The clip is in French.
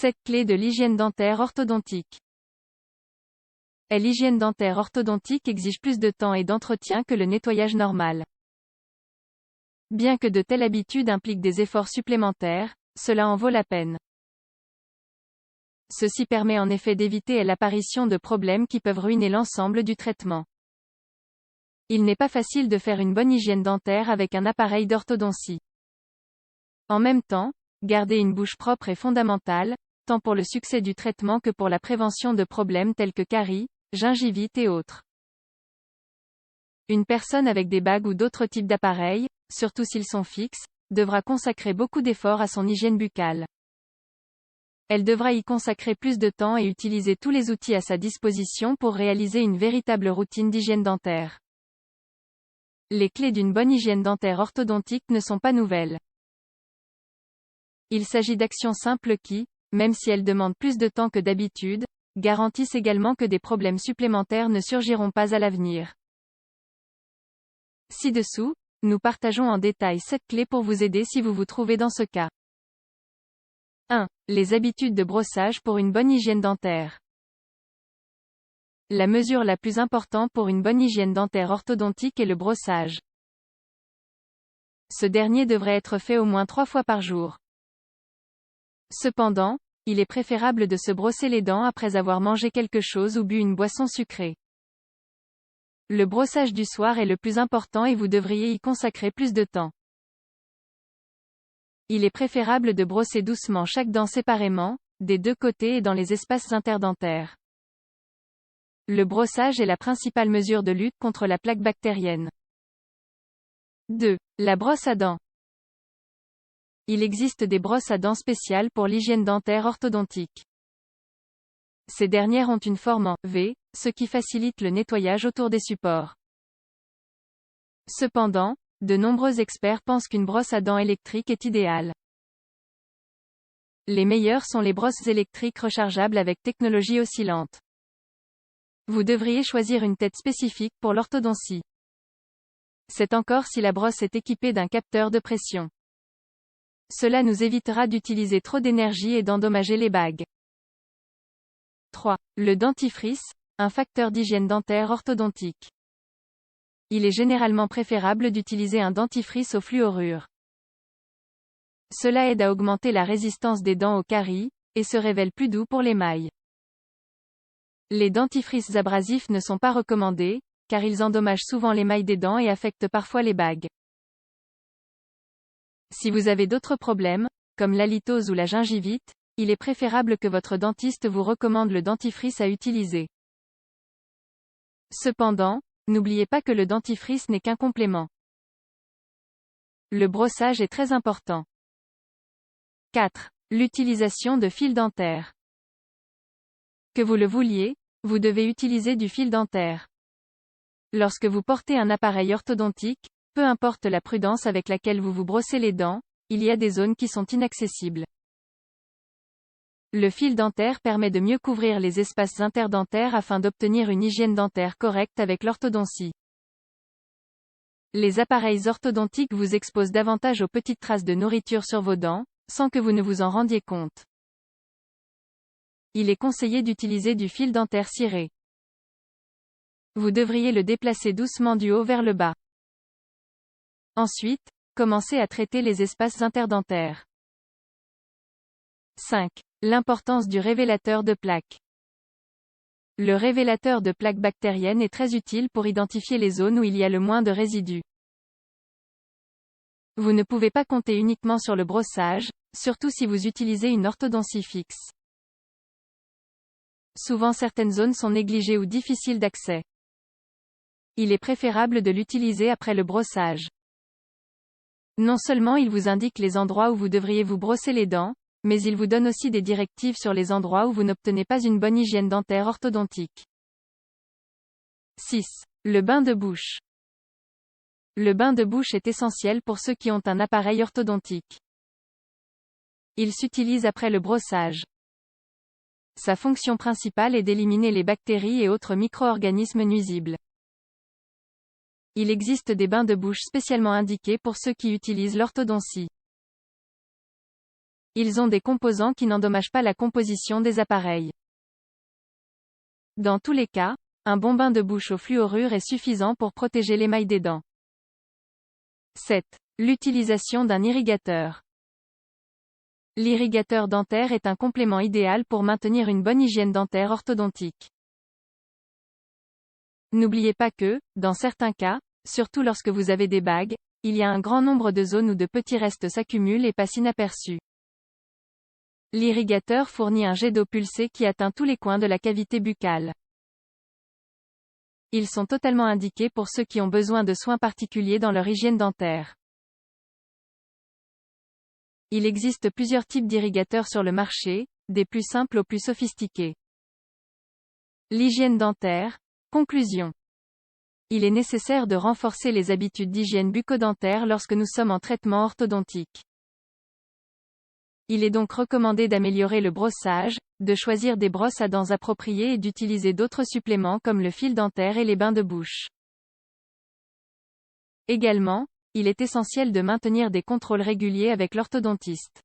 7 clés de l'hygiène dentaire orthodontique. L'hygiène dentaire orthodontique exige plus de temps et d'entretien que le nettoyage normal. Bien que de telles habitudes impliquent des efforts supplémentaires, cela en vaut la peine. Ceci permet en effet d'éviter l'apparition de problèmes qui peuvent ruiner l'ensemble du traitement. Il n'est pas facile de faire une bonne hygiène dentaire avec un appareil d'orthodontie. En même temps, garder une bouche propre est fondamental, tant pour le succès du traitement que pour la prévention de problèmes tels que caries, gingivite et autres. Une personne avec des bagues ou d'autres types d'appareils, surtout s'ils sont fixes, devra consacrer beaucoup d'efforts à son hygiène buccale. Elle devra y consacrer plus de temps et utiliser tous les outils à sa disposition pour réaliser une véritable routine d'hygiène dentaire. Les clés d'une bonne hygiène dentaire orthodontique ne sont pas nouvelles. Il s'agit d'actions simples qui, même si elles demandent plus de temps que d'habitude, garantissent également que des problèmes supplémentaires ne surgiront pas à l'avenir. Ci-dessous, nous partageons en détail 7 clés pour vous aider si vous vous trouvez dans ce cas. 1. Les habitudes de brossage pour une bonne hygiène dentaire. La mesure la plus importante pour une bonne hygiène dentaire orthodontique est le brossage. Ce dernier devrait être fait au moins 3 fois par jour. Cependant, il est préférable de se brosser les dents après avoir mangé quelque chose ou bu une boisson sucrée. Le brossage du soir est le plus important et vous devriez y consacrer plus de temps. Il est préférable de brosser doucement chaque dent séparément, des deux côtés et dans les espaces interdentaires. Le brossage est la principale mesure de lutte contre la plaque bactérienne. 2. La brosse à dents. Il existe des brosses à dents spéciales pour l'hygiène dentaire orthodontique. Ces dernières ont une forme en V, ce qui facilite le nettoyage autour des supports. Cependant, de nombreux experts pensent qu'une brosse à dents électrique est idéale. Les meilleures sont les brosses électriques rechargeables avec technologie oscillante. Vous devriez choisir une tête spécifique pour l'orthodontie. C'est encore si la brosse est équipée d'un capteur de pression. Cela nous évitera d'utiliser trop d'énergie et d'endommager les bagues. 3. Le dentifrice, un facteur d'hygiène dentaire orthodontique. Il est généralement préférable d'utiliser un dentifrice au fluorure. Cela aide à augmenter la résistance des dents aux caries, et se révèle plus doux pour l'émail. Les dentifrices abrasifs ne sont pas recommandés, car ils endommagent souvent l'émail des dents et affectent parfois les bagues. Si vous avez d'autres problèmes, comme l'halitose ou la gingivite, il est préférable que votre dentiste vous recommande le dentifrice à utiliser. Cependant, n'oubliez pas que le dentifrice n'est qu'un complément. Le brossage est très important. 4. L'utilisation de fil dentaire. Que vous le vouliez, vous devez utiliser du fil dentaire. Lorsque vous portez un appareil orthodontique, peu importe la prudence avec laquelle vous vous brossez les dents, il y a des zones qui sont inaccessibles. Le fil dentaire permet de mieux couvrir les espaces interdentaires afin d'obtenir une hygiène dentaire correcte avec l'orthodontie. Les appareils orthodontiques vous exposent davantage aux petites traces de nourriture sur vos dents, sans que vous ne vous en rendiez compte. Il est conseillé d'utiliser du fil dentaire ciré. Vous devriez le déplacer doucement du haut vers le bas. Ensuite, commencez à traiter les espaces interdentaires. 5. L'importance du révélateur de plaques. Le révélateur de plaques bactériennes est très utile pour identifier les zones où il y a le moins de résidus. Vous ne pouvez pas compter uniquement sur le brossage, surtout si vous utilisez une orthodontie fixe. Souvent certaines zones sont négligées ou difficiles d'accès. Il est préférable de l'utiliser après le brossage. Non seulement il vous indique les endroits où vous devriez vous brosser les dents, mais il vous donne aussi des directives sur les endroits où vous n'obtenez pas une bonne hygiène dentaire orthodontique. 6. Le bain de bouche. Le bain de bouche est essentiel pour ceux qui ont un appareil orthodontique. Il s'utilise après le brossage. Sa fonction principale est d'éliminer les bactéries et autres micro-organismes nuisibles. Il existe des bains de bouche spécialement indiqués pour ceux qui utilisent l'orthodontie. Ils ont des composants qui n'endommagent pas la composition des appareils. Dans tous les cas, un bon bain de bouche au fluorure est suffisant pour protéger l'émail des dents. 7. L'utilisation d'un irrigateur. L'irrigateur dentaire est un complément idéal pour maintenir une bonne hygiène dentaire orthodontique. N'oubliez pas que, dans certains cas, surtout lorsque vous avez des bagues, il y a un grand nombre de zones où de petits restes s'accumulent et passent inaperçus. L'irrigateur fournit un jet d'eau pulsée qui atteint tous les coins de la cavité buccale. Ils sont totalement indiqués pour ceux qui ont besoin de soins particuliers dans leur hygiène dentaire. Il existe plusieurs types d'irrigateurs sur le marché, des plus simples aux plus sophistiqués. L'hygiène dentaire. Conclusion. Il est nécessaire de renforcer les habitudes d'hygiène bucco-dentaire lorsque nous sommes en traitement orthodontique. Il est donc recommandé d'améliorer le brossage, de choisir des brosses à dents appropriées et d'utiliser d'autres suppléments comme le fil dentaire et les bains de bouche. Également, il est essentiel de maintenir des contrôles réguliers avec l'orthodontiste.